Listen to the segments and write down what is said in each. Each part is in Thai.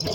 2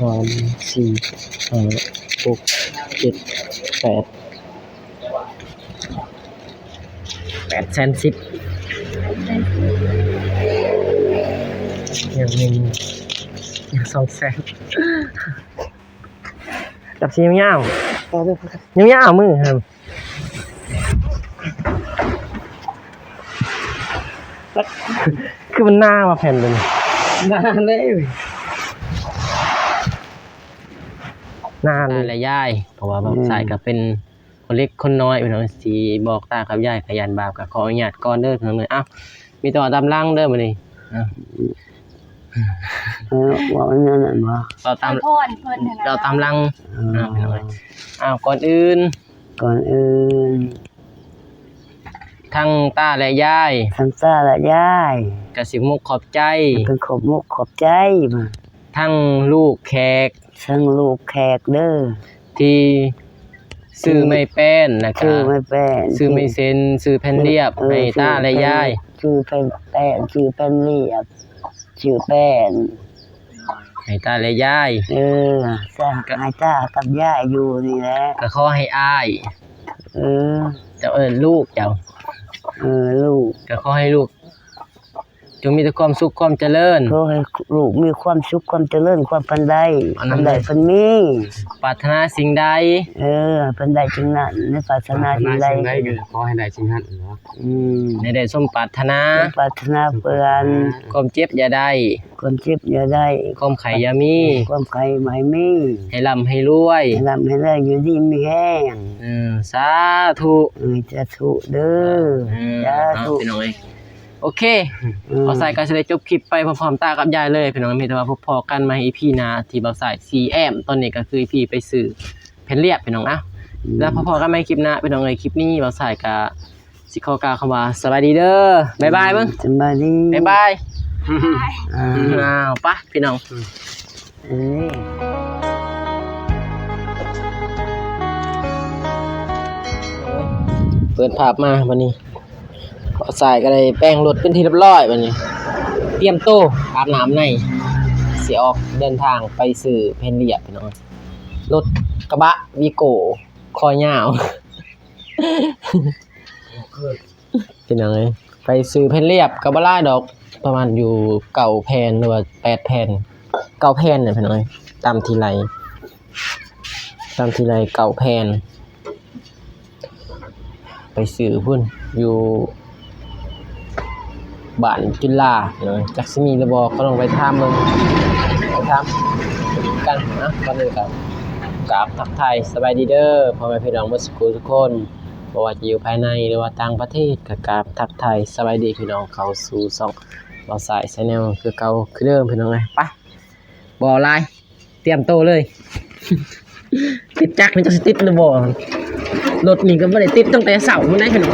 3 4 5 6 7 8 810ยัง200,000จับสียาวๆยาวๆมือครับคือมันหน้ามาแผ่นเลยหน้าเลยหน้าและยายเพราะว่าบอกสายก็เป็นคนเล็กคนน้อยเป็นน้องสีบอกตากับยายขยันบาปกับขออนุญาตก่อนเด้อทั้งเลยอ้าวมีต่อตามล่างเด้อมานี่ว่านั่นน่ะว่าเราตามล่างอ้าวก่อนอื่นทั้งตาและยายกสิมุกขอบใจเป็นขอบมุกขอบใจมาทั้งลูกแขกเด้อที่ซื้อไม่แป้นนะครับซื้อไม่เซ็นซื้อแผ่นเรียบให้ตาและยายซื้อแผ่นแป้นซื้อแผ่นเรียบซื้อแป้นให้ตาและยายให้ตากับยายอยู่นี่แหละก็ขอให้อ้ายเจ้าลูกเจ้าลูกก็ขอให้ลูกจงมีแต่ความสุขความเจริญขอให้ลูกมีความสุขความเจริญความพันใดพันมีปรารถนาสิ่งใดพันใดสิ่งนั้นในปรารถนาสิ่งใดขอให้ได้สิ่งนั้นเนาะในได้สมปรารถนาเพื่อนความเจ็บอย่าได้ความไข้อย่ามีความไข้ไม่มีให้ร่ำให้รวยอยู่ดีมีแห้งสาธุจะถูกเด้อสาธุพี่น้องเอ้ยโอเคเอาใส่ก็จะได้จบคลิปไปพร้อมๆตากับยายเลยพี่น้องมีแต่ว่าพอกันมา EP หน้าที่เบาสาย CM ตอนนี้ก็คือ EP ไปซื้อเพนเรียบพี่น้องอ่ะแล้วพอกันมาคลิปหน้าพี่น้องเอ้ยคลิปนี้เบาสายก็สิขอกล่าวคำว่าสวัสดีเด้อบ๊ายบายเบิ่งสวัสดีบ๊ายบายไปพี่น้องเปิดภาพมาวันนี้สายก็เลยแป้งรถเป็นที่เรียบร้อยวันนี้เตรียมโต้อาบน้ำในสิออกเดินทางไปซื้อเพนเรียบพี่น้องรถกระบะวีโก้คอยาวพี่น้องไปซื้อเพนเรียบกระบะล่าดอกประมาณอยู่9 แผ่นหรือว่า8 แผ่น9 แผ่นเนี่ยพี่น้องตามทีไร9 แผ่นไปซื้อพุ่นอยู่บ้านจุฬาเลยจักสิมีระบอกก็ลองไปถามมึงไปถามกันนะตอนนี้ครับกราบทักทายสบายดีเด้อพ่อแม่พี่น้องเมื่อสักครู่ทุกคนบ่ว่าจะอยู่ภายในหรือว่าต่างประเทศก็กราบทักทายสบายดีพี่น้องเข้าสู่ช่องบ่สายแนลคือเก่าคือเดิมพี่น้องเอ้ยไปบ่ลายเตรียมโตเลยติดจักรมันจะติดหรือบ่รถนี่ก็บ่ได้ติดตั้งแต่เช้ามื้อไหนพี่น้อง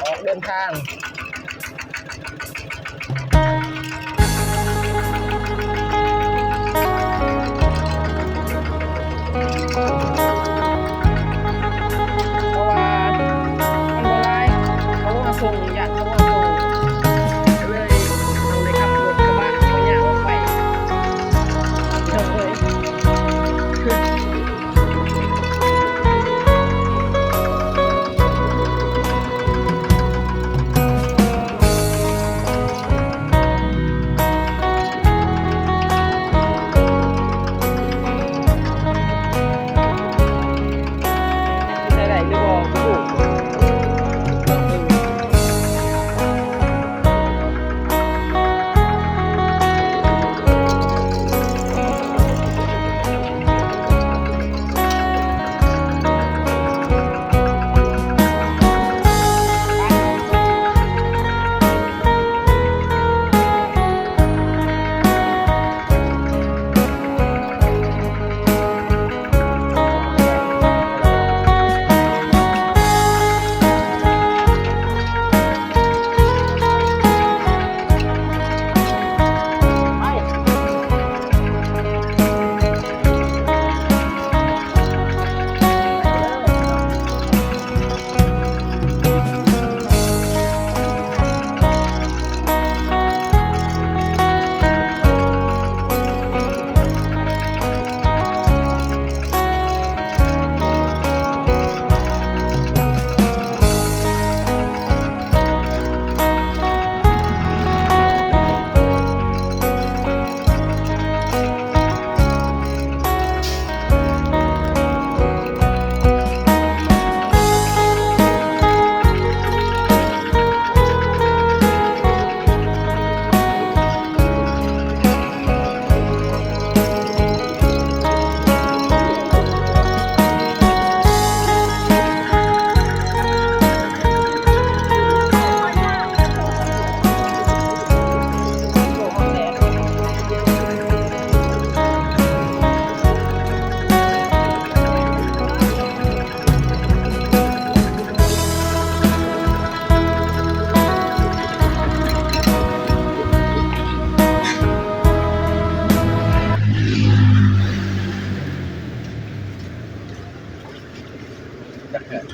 ออกเดินทางส่งอยากเขาว่าส่งเลยต้องได้ขับรถกระบะ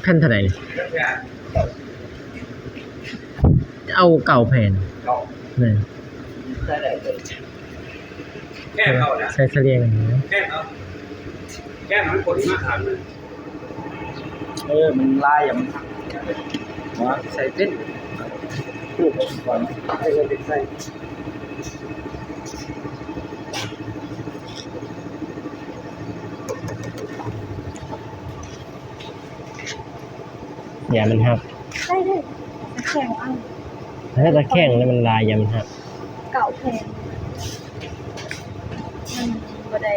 ผ่นเท่าไหร่เอาเก่าแผ่นนี่ ใช่ได้เลยแค่เขานะ ใส่เสลียงอย่างนี้ แค่เขาแค่มันคนมากอ่านมันลายอย่างว่าใส่เป็นปลูกก่อนให้เราติดใส่ อย่ามันหัก ได้เลยแข่งเอา ถ้าตะแข้งแล้วมันลายอย่ามันหัก เก่าแพงมันบ่ได้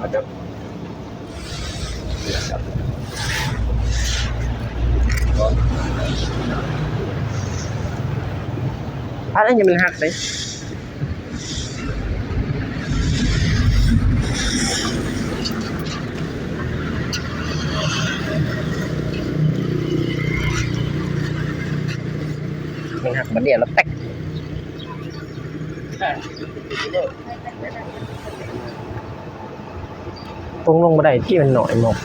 อาจจะ อะไรอย่ามันหักเลยมันหักมาเดียวแล้วแตกตรงลงมาได้ที่มันหน่อยหมก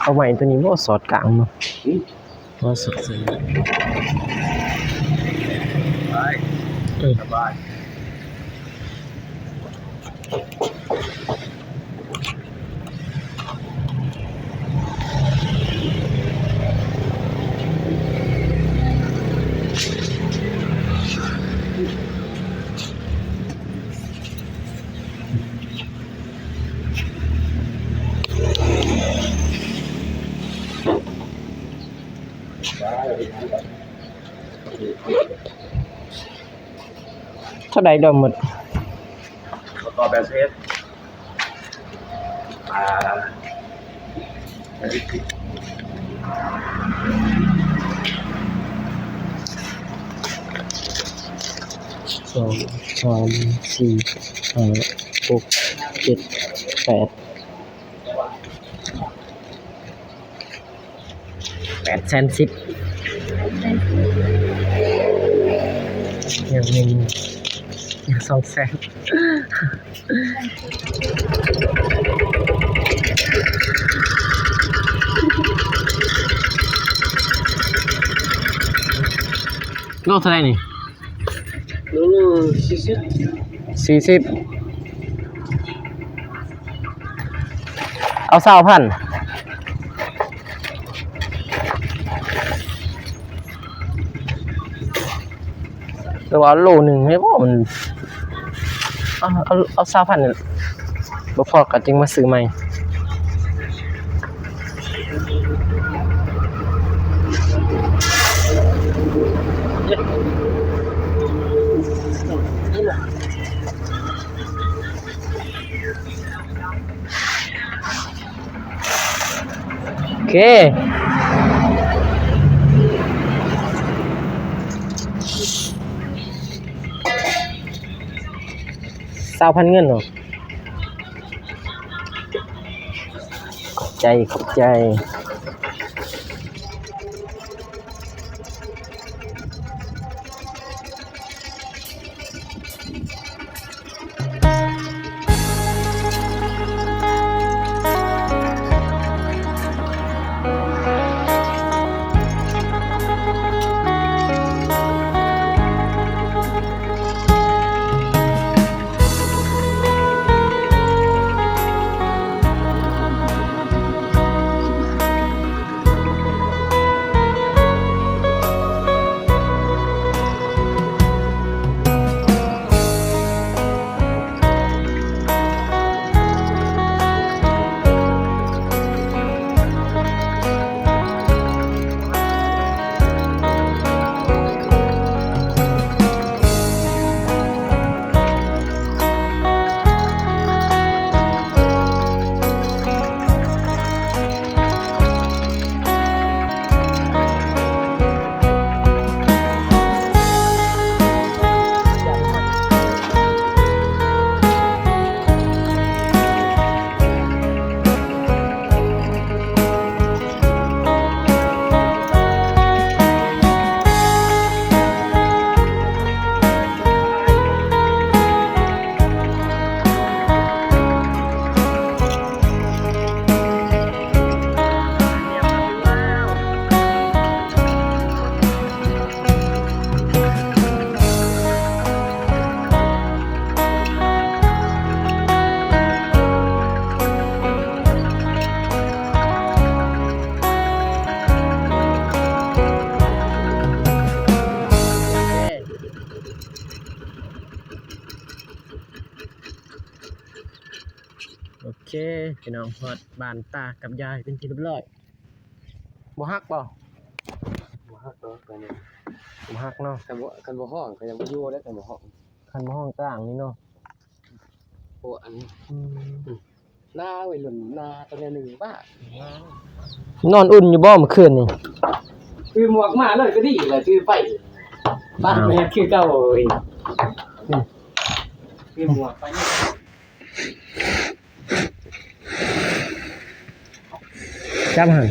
เอาไว้ตัวนี้ว่าสอดกลางเนาะว่าสอดใส่ สบาย เท่าใดดอกหมด ต่อแบบเซตสองสามสี่ห้าหกเจ็ดแปด810,000ยังมียัง200,000โลเท่าไหร่นี่40เอา20,000แต่ว่าโลหนึ่งไม่พอมันเอา20,000นี่บ่พอก็จึงมาซื้อใหม่โอเค20,000เงินเหรอขอบใจ พี่น้องฮอดบ้านตากับยายเป็นที่เรียบร้อยบ่ฮักบ่ บ่ฮักเนาะกันเนี่ย บ่ฮักเนาะ กันบ่ห้องก็ยังบ่อยู่แล้วกันบ่ห้อง คันบ่ห้องจ้างนี่เนาะ โอ้อันหน้าวัยรุ่นหน้าตอนนี้หนึ่งบ้าน อนอุ่นอยู่บ่เมื่อคืนนี่ คือหมวกมาเลยก็ดีแหละคือไปบ้านแม่คือเก่าเองคือหมวกไปนี่ จับหั่น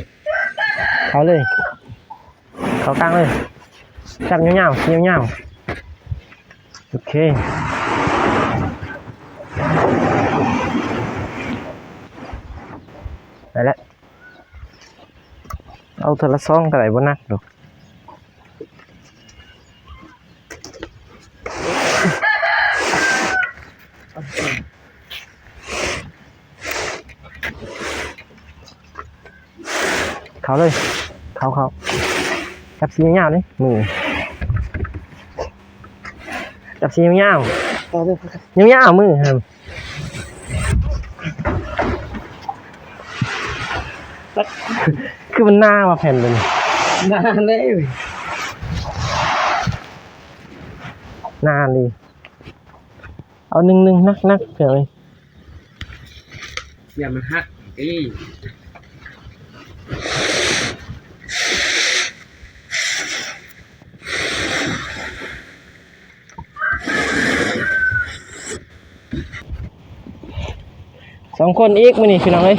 เขาเลยเขากลางเลยจับยาวๆยาวๆโอเคไปแล้วเอาเทอละซองก็ได้บ่นักดอกเขาเลยเขาจับสียาวๆนี่มือจับสียาวๆยาวๆมือครับคือมันหน้ามาแผ่นเลย นานเลย หน้าเลยเอาหนึ่งนักเผื่อเลย อย่ามันฮักอี 2 คนอีกมื้อนี้พี่น้องเอ้ย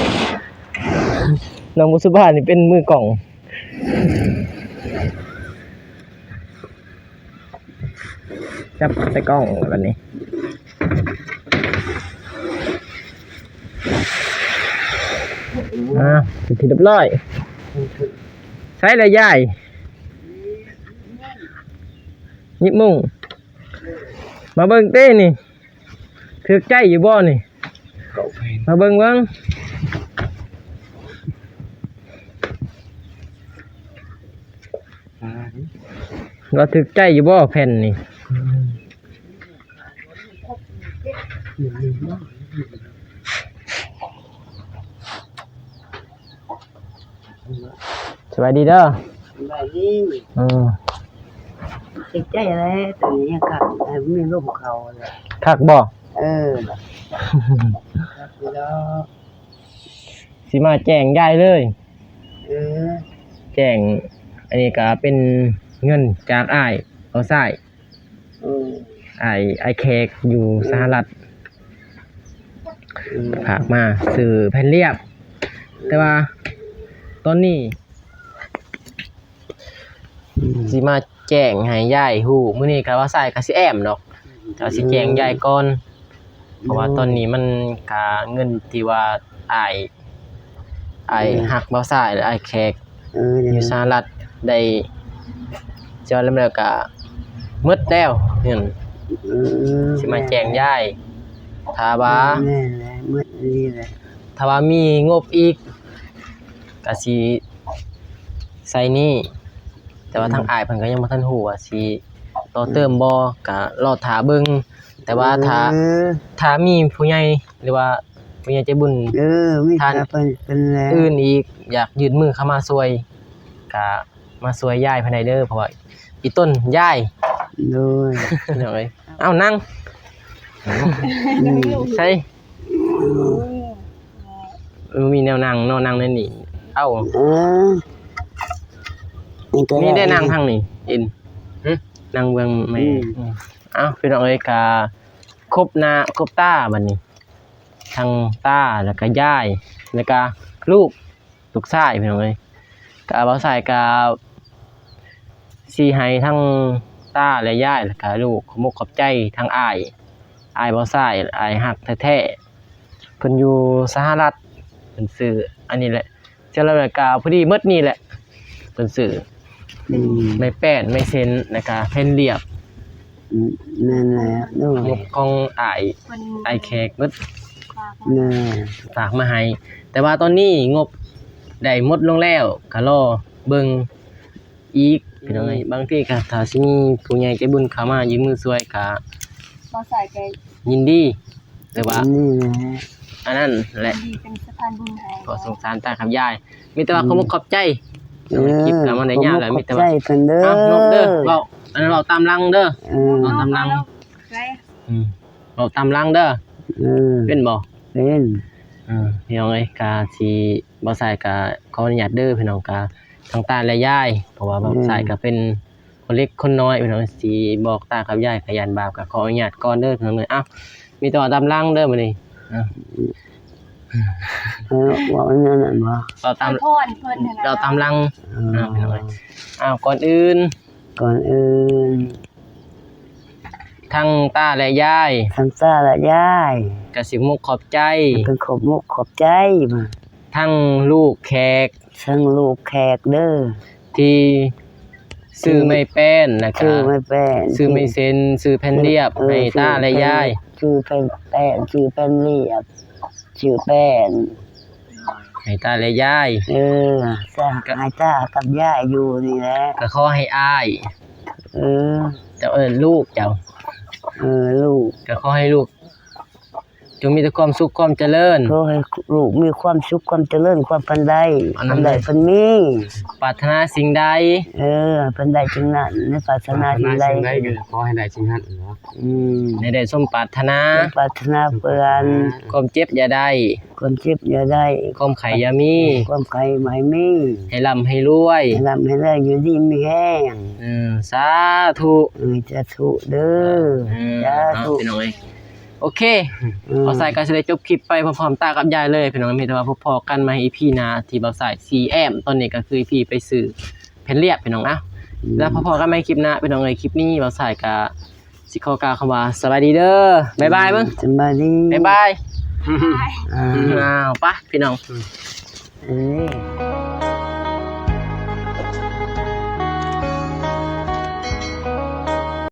น้องบุษบานี่เป็นมือกล่องจับใส่กล้องแบบนี้เป็นที่เรียบร้อยใช้เลยยายยิบมุ่งมาเบิ่งเต้นี่ถือใจอยู่บ่นี่มาเบิ่งเราถึกใจอยู่บ่แผ่นนี่สวัสดีเด้อ ได้ยิน ติดใจอะไรตัวนี้ค่ะมีร่มเขาเลย คักบ่ ครับแล้ว สิมาแจ้งยายเลย เออ แจ้งอันนี้ก็เป็นเงินจากอ้ายเอาซ้ายอ้ายแขกอยู่สหรัฐฝากมาซื้อแผ่นเรียบแต่ว่าตอนนี้สิมาแจ้งให้ยายฮู้มื้อนี้ก็ว่าซ้ายก็สิแอมดอกแต่สิแจ้งยายก่อนเพราะว่าตอนนี้มันก็เงินที่ว่าอ้ายฮักบ่ซ้ายและอ้ายแขกอยู่สหรัฐได้จอแล้วก็หมดแล้วเงินสิมาแจ้งยายถ้าว่า แม่แหละมืดนี่แหละ ถ้าว่ามีงบอีกก็สิใส่นี่แต่ว่าทางอ้ายเพิ่นก็ยังบ่ทันฮู้ว่าสิต่อเติมบ่ก็รอท่าเบิ่งแต่ว่าถ้ามีผู้ใหญ่หรือว่าผู้ใหญ่ใจบุญ มีท่านเป็นแล้ว อื่นอีกอยากยื่นมือเข้ามาช่วยก็มาช่วยยายภายในเด้อเพราะว่าอีต้นยาย โดย เดี๋ยวเอ้ยเอ้านั่งใช่มีแนวนั่งเนาะนั่งในนี่เอ้านี่ได้นั่งทางนี่อินนั่งเบิ่งแม่เอ้าพี่น้องเอ้ยก็ครบหน้าครบตาบัดนี้ทั้งตาแล้วก็ยายแล้วก็ลูกชายพี่น้องเอ้ยก็บ่ใส่ก็สิให้ทั้งตาและยายแล้วก็ลูกขอมกขอบใจทั้งอ้ายบ่ใส่อ้ายฮักแท้ๆเพิ่นอยู่สหรัฐเพิ่นซื้ออันนี้แหละเจ้าแล้วก็พอดีหมดนี่แหละเพิ่นซื้อไม่แป้นไม่เซ็นแล้วก็แผ่นเรียบ นั่นแหละโดย งบของอ้าย มัน อ้ายแขกเบิด น่ะ ฝากมาให้แต่ว่าตอนนี้งบได้หมดลงแล้วก็รอเบิ่งอีกพี่น้องเอ้ยบางทีก็ถ้าสิมีผู้ใหญ่ใจบุญเข้ามายืมมือช่วยก็ มาใส่แก ยินดีแต่ว่า นี่แหละ อันนั้นแหละ ดีเป็นสะพานบุญให้ ก็สงสารตากับยายมีแต่ว่าขอมุกขอบใจคลิปแล้วมันได้ยาวแล้วมีแต่ ใจ ว่า เพิ่นเด้อ เอานกเด้อเว้าอันนั้นเว้าตามหลังเด้อ เอาตำลัง ไร เว้าตามหลังเด้อ เป็นบ่ เป็น พี่น้องเอ้ยกาสิบ่ใส่กาขออนุญาตเด้อพี่น้องกาทั้งตาและยายเพราะว่าบ่ใส่ก็เป็นคนเล็กคนน้อยพี่น้องสิบอกตากับยายก็ยันบาปก็ขออนุญาตก่อนเด้อพี่น้องเอ้ยอ้าวมีแต่ว่าตามหลังเด้อมื้อนี้ ว่าอันนั้นบ่ เราตาม พรเพิ่น เราตามหลังพี่น้องเอ้ยก่อนอื่น ก่อนอื่น ทั้งตาและยาย ทั้งตาและยาย ก็สิมุกขอบใจ เป็นขอบมุกขอบใจมา ทั้งลูกแขก ทั้งลูกแขกเด้อ ที่ซื้อไม่เป็นนะครั ชื่อบ ไม่เป็น ซื้อไม่เซ็นซื้อแผ่นเรียบให้ตาและยาย ชื่อเป็นแป้นชื่อเป็นเรียบชื่อแป้น ให้ตาและยาย สหายตากับยายอยู่นี่แหละ ก็ขอให้อ้าย เออ เจ้าลูกเจ้า ลูก ก็ขอให้ลูกจงมีแต่ความสุขความเจริญ ก็ให้ลูกมีความสุขความเจริญความปันใด อันนั้ ปั น นใดปันมี ปรารถนาสิ่งใด ปันใดจึงนั้นในปรารถนาจึงใด ขอให้ได้สิ่งนั้นเนาะ ให้ได้สมปรารถนา ปรารถนาเพื่อน ความเจ็บอย่าได้ ความเจ็บอย่าได้ ความไข้อย่ามี ความไข้ไม่มี ให้ร่ำให้รวย ให้ร่ำให้ได้อยู่ดีมีแห้ง สาธุ จะถูกเด้อจะ เอา ถูก พี่น้องเอ้ยโอเคเอาใส่ก็สิได้จบคลิปไปพร้อมๆตากับยายเลยพี่น้องมีแต่ว่าพอๆกันมาให้ EP หน้าที่เบาใส่ CM ตอนนี้ก็คือ EP ไปซื้อแผ่นเรียบพี่น้องแล้วพอๆกันมาคลิปหน้าพี่น้องเอ้ยคลิปนี้เบาใส่ก็สิขอกล่าวคำว่าสวัสดีเด้อบ๊ายบายมึง สบายดี บ๊ายบาย อ่า อ้าวไปพี่น้อง เอ้ย